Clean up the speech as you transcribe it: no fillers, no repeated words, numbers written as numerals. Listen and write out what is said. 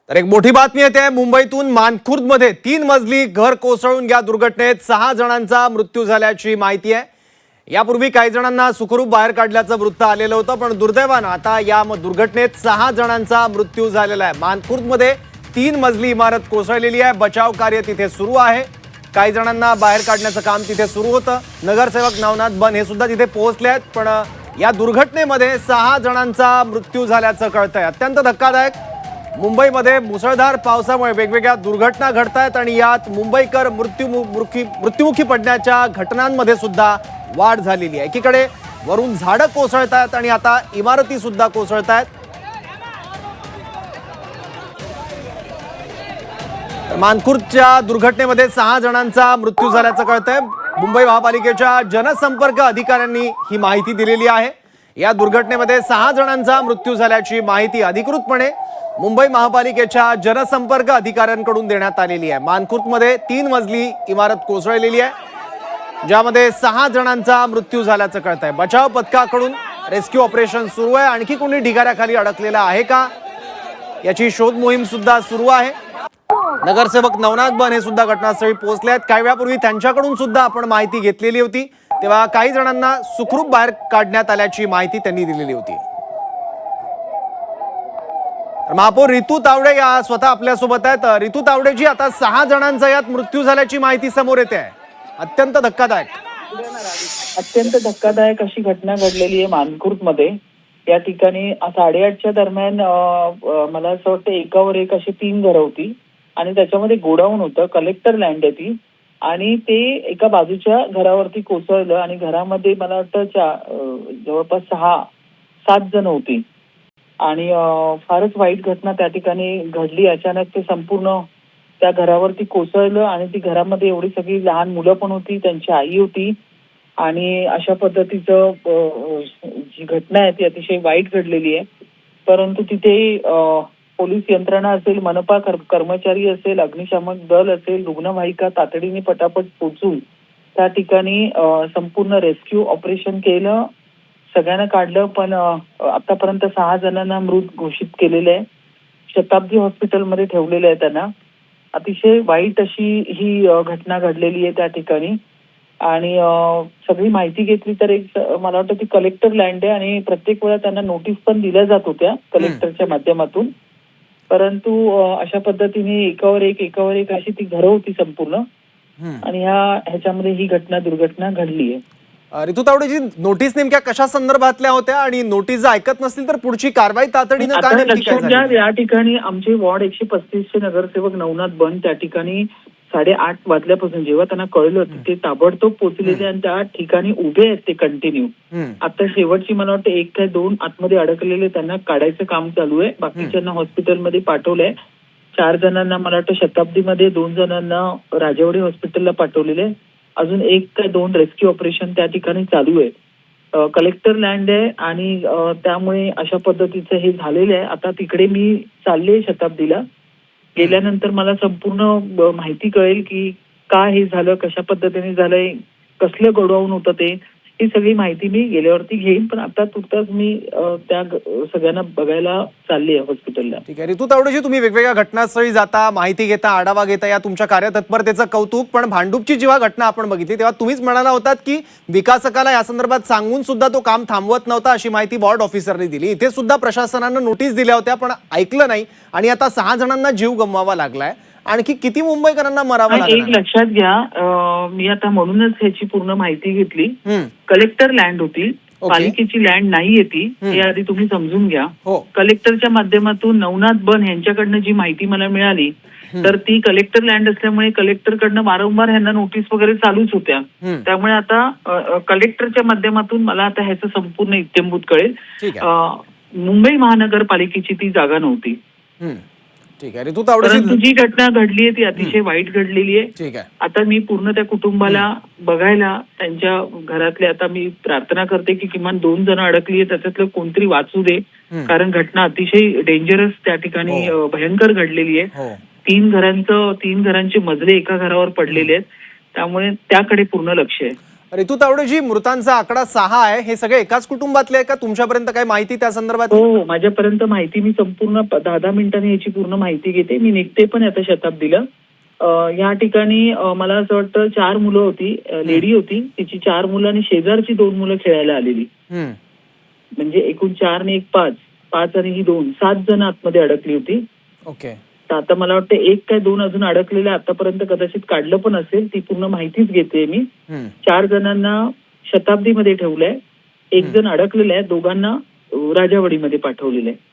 तर एक मोठी बातमी येते मुंबईतून मानखुर्दमध्ये 3 मजली घर कोसळून या दुर्घटनेत 6 जणांचा मृत्यू झाल्याची माहिती आहे। यापूर्वी काही जणांना सुखरूप बाहेर काढल्याचं वृत्त आलेलं होतं, पण दुर्दैवानं आता या दुर्घटनेत 6 जणांचा मृत्यू झालेला आहे। मानखुर्दमध्ये 3 मजली इमारत कोसळलेली आहे। बचाव कार्य तिथे सुरू आहे। काही जणांना बाहेर काढण्याचं काम तिथे सुरू होतं। नगरसेवक नवनाथ बन हे सुद्धा तिथे पोहोचले आहेत, पण या दुर्घटनेमध्ये 6 जणांचा मृत्यू झाल्याचं कळतंय। अत्यंत धक्कादायक। मुंबईमध्ये मुसळधार पावसामुळे वेगवेगळ्या दुर्घटना घडतायत आणि यात मुंबईकर मृत्युमुखी पडण्याच्या घटनांमध्ये सुद्धा वाढ झालेली आहे। एकीकडे वरून झाडं कोसळतायत आणि आता इमारती सुद्धा कोसळतायत। मानखुर्दच्या दुर्घटनेमध्ये 6 जणांचा मृत्यू झाल्याचं कळतंय। मुंबई महापालिकेच्या जनसंपर्क अधिकाऱ्यांनी ही माहिती दिलेली आहे। या दुर्घटनेमध्ये 6 जणांचा मृत्यू झाल्याची माहिती अधिकृतपणे मुंबई महापालिकेच्या जनसंपर्क अधिकाऱ्यांकडून देण्यात आलेली आहे। मानखुर्दमध्ये 3 मजली इमारत कोसळलेली आहे, ज्यामध्ये 6 जणांचा मृत्यू झाल्याचं कळतंय। बचाव पथकाकडून रेस्क्यू ऑपरेशन सुरू आहे। आणखी कोणी ढिगाऱ्याखाली अडकलेला आहे का याची शोध मोहीम सुद्धा सुरू आहे। नगरसेवक नवनाथ बन हे सुद्धा घटनास्थळी पोहोचले आहेत। काही वेळापूर्वी त्यांच्याकडून सुद्धा आपण माहिती घेतलेली होती, तेव्हा काही जणांना सुखरूप बाहेर काढण्यात आल्याची माहिती त्यांनी दिलेली होती। महापौर रितू तावडे या स्वतः आपल्या सोबत आहेत। रितू तावडेजी, आता 6 जणांचा यात मृत्यू झाल्याची माहिती समोर येते आहे। अत्यंत धक्कादायक अशी घटना घडलेली आहे मानखुर्दमध्ये। या ठिकाणी 8:30च्या दरम्यान मला असं वाटतं एकावर एक अशी 3 घरं होती आणि त्याच्यामध्ये गोडाऊन होतं, कलेक्टर लँड आहे ती, आणि ते एका बाजूच्या घरावरती कोसळलं आणि घरामध्ये मला वाटतं जवळपास 6-7 जण होती आणि फारच वाईट घटना त्या ठिकाणी घडली। अचानक ते संपूर्ण त्या घरावरती कोसळलं आणि ती घरामध्ये एवढी सगळी लहान मुलं पण होती, त्यांची आई होती आणि अशा पद्धतीचं जी घटना आहे ती अतिशय वाईट घडलेली आहे। परंतु तिथे पोलीस यंत्रणा असेल, मनपा कर्मचारी असेल, अग्निशामक दल असेल, रुग्णवाहिका तातडीने पटापट पोहोचून त्या ठिकाणी संपूर्ण रेस्क्यू ऑपरेशन केलं, सगळ्यांना काढलं, पण आतापर्यंत 6 जणांना मृत घोषित केलेले आहे। शताब्दी हॉस्पिटलमध्ये ठेवलेले आहे त्यांना। अतिशय वाईट अशी ही घटना घडलेली आहे त्या ठिकाणी आणि सगळी माहिती घेतली तर एक मला वाटतं ती कलेक्टर लँड आहे आणि प्रत्येक वेळा त्यांना नोटीस पण दिल्या जात होत्या कलेक्टरच्या माध्यमातून, परंतु अशा पद्धतीने एकावर एक अशी ती घरं होती संपूर्ण आणि ह्याच्यामध्ये ही दुर्घटना घडली आहे। रितू तावडेजी, नोटीस नेमक्या कशा संदर्भातल्या होत्या आणि नोटीस जर ऐकत नसतील तर पुढची कारवाई तातडीनं काय नेमकी काय झाली? या ठिकाणी आमचे वॉर्ड 135चे नगरसेवक नवनाथ बन त्या ठिकाणी 8:30 वाजल्यापासून जेव्हा त्यांना कळलं ते ताबडतोब पोहोचलेले आणि त्या ठिकाणी उभे आहेत ते कंटिन्यू। आता शेवटची मला वाटतं 1 काय 2 आतमध्ये अडकलेले त्यांना काढायचं काम चालू आहे। बाकीच्यांना हॉस्पिटलमध्ये पाठवलंय। 4 जणांना मला वाटतं शताब्दीमध्ये, 2 जणांना राजेवाडी हॉस्पिटलला पाठवलेले, अजून 1 काय 2 रेस्क्यू ऑपरेशन त्या ठिकाणी चालू आहे। कलेक्टर लँड आहे आणि त्यामुळे अशा पद्धतीचं हे झालेलं आहे। आता तिकडे मी चालले शताब्दीला, गेल्यानंतर मला संपूर्ण माहिती कळेल की का हे झालं, कशा पद्धतीने झालंय, कसलं गोडाऊन होतं ते, ही सगळी माहिती मी गेल्यावरती घेईन। पण आता तुर्तास मी त्या सगळ्यांना बघायला चालली आहे हॉस्पिटलला। ठीक आहे रितू तावडेजी, तुम्ही वेगवेगळ्या घटनास्थळी जाता, माहिती घेता, आढावा घेता, या तुमच्या कार्यतत्परतेचं कौतुक। पण भांडूपची जेव्हा घटना आपण बघितली तेव्हा तुम्हीच म्हणाला होतात की विकासकाला या संदर्भात सांगून सुद्धा तो काम थांबवत नव्हता, अशी माहिती वॉर्ड ऑफिसरने दिली। इथे सुद्धा प्रशासनानं नोटीस दिल्या होत्या पण ऐकलं नाही आणि आता 6 जणांना जीव गमवावा लागलाय। आणखी किती मुंबईकरांना मरावं लागलं? एक लक्षात घ्या, मी आता म्हणूनच ह्याची पूर्ण माहिती घेतली। कलेक्टर लँड होती, पालिकेची लँड नाहीये ती, हे आधी तुम्ही समजून घ्या। कलेक्टरच्या माध्यमातून नवनाथ बन यांच्याकडनं जी माहिती मला मिळाली तर ती कलेक्टर लँड असल्यामुळे कलेक्टरकडनं वारंवार ह्यांना नोटीस वगैरे चालूच होत्या। त्यामुळे आता कलेक्टरच्या माध्यमातून मला आता ह्याचं संपूर्ण इत्तेंभूत कळेल। मुंबई महानगरपालिकेची ती जागा नव्हती। ठीक आहे रितू तावडेजी, परंतु जी घटना घडली आहे ती अतिशय वाईट घडलेली आहे। ठीक आहे, आता मी पूर्ण त्या कुटुंबाला बघायला, त्यांच्या घरातले, आता मी प्रार्थना करते की किमान 2 जण अडकली आहे त्याच्यातलं कोणतरी वाचू दे, कारण घटना अतिशय डेंजरस त्या ठिकाणी भयंकर घडलेली आहे। 3 घरांचे मजले एका घरावर पडलेले आहेत, त्यामुळे त्याकडे पूर्ण लक्ष आहे। रितू तावडेजी, मृतांचा आकडा 6 आहे. हे सगळे एकाच कुटुंबातले आहे का? तुमच्यापर्यंत काही माहिती त्या संदर्भात? हो, माझ्यापर्यंत माहिती, मी संपूर्ण 10-10 मिनिटांनी याची पूर्ण माहिती घेते. मी निघते पण आता शताब्दीला. या ठिकाणी मला असं वाटतं 4 मुलं होती, लेडी होती, तिची 4 मुलं आणि शेजारची 2 मुलं खेळायला आलेली. म्हणजे एकूण 4 आणि 1 5 आणि ही 2 7 जण आतमध्ये अडकली होती. ओके. तर आता मला वाटतं 1 काय 2 अजून अडकलेले आतापर्यंत कदाचित काढलं पण असेल. ती पूर्ण माहितीच घेते मी. 4 जणांना शताब्दीमध्ये ठेवलंय, 1 जण अडकलेला आहे, दोघांना राजावाडीमध्ये पाठवलेलं आहे.